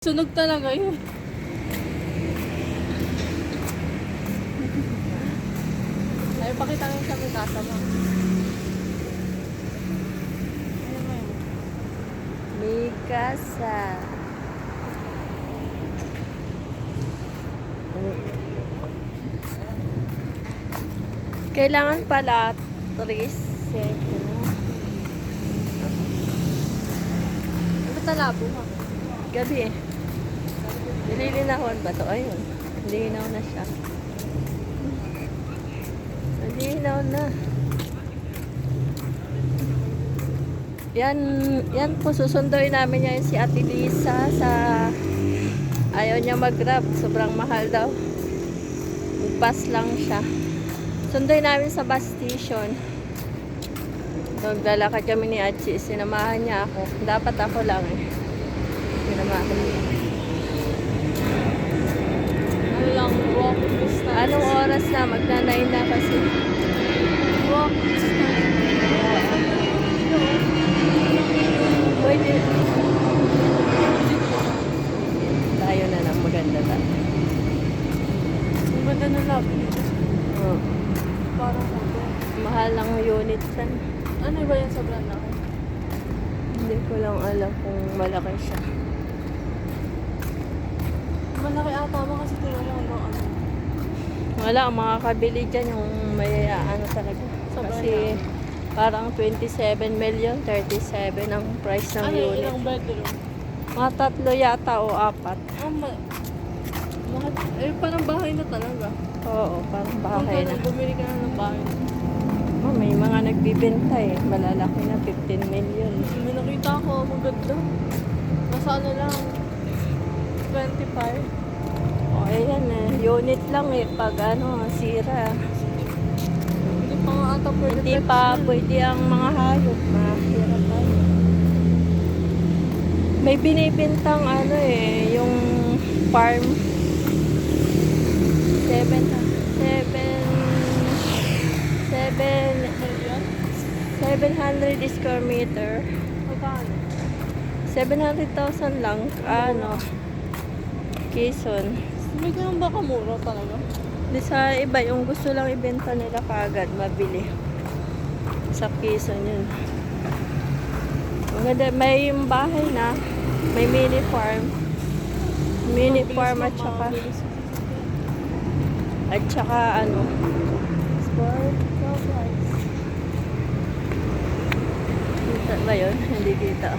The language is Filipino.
Sunog talaga yun. Ay, pakita mo sa may kasa mo. Ano mo yun? Mikasa. Kailangan pala 3 seconds. Ano talabo mo? Gabi eh. Nililinahon ba to? Ayun. Linaw na siya. Linaw na. Yan po, susunduin namin yan si Ate Lisa sa ayaw niya mag-grab. Sobrang mahal daw. Bus lang siya. Sunduin namin sa bus station. Naglalakad kami ni Achi. Sinamahan niya ako. Dapat ako lang eh. Sinamahan niya. Ano lang, walking distance. Anong oras na? Magna-9 na kasi. Walking distance. Pwede. Tayo na lang. Maganda tayo. Ang ganda na lab. Oh. Parang ako. Mahal lang unit yan. Ano ba yan sa brand ako? Hindi ko lang alam kung malaki siya. Malaki ata mo kasi tingnan mo hanggang ano. Wala, makakabili dyan yung may ano talaga. Sobrang Kasi parang 27 million, 37 ang price ng Ano unit. ilang bedroom? Mga 3 yata o 4. Parang bahay na talaga. Oo, parang Kung bahay na. bumili ka na ng bahay. Oh, may mga nagbibenta eh. Malalaki na, 15 million. May nakita ko, maganda. Nasa ano lang, 25. O, ayan eh. Unit lang eh. Pag ano, sira. Hindi pa nga ata pwede. Hindi pa pwede ang mga hayop. Mahirap tayo. May binibintang ano eh, yung farm. 700 square meter. Magkano? 700,000 lang. Ano? Quezon. May ganun ba kamura talaga? Di sa iba, yung gusto lang ibenta nila kaagad, mabili. Sa Quezon yun. Maganda, may yung bahay na. May mini farm. Mini farm at saka ano, sport complex. Kita ba yun? Hindi kita.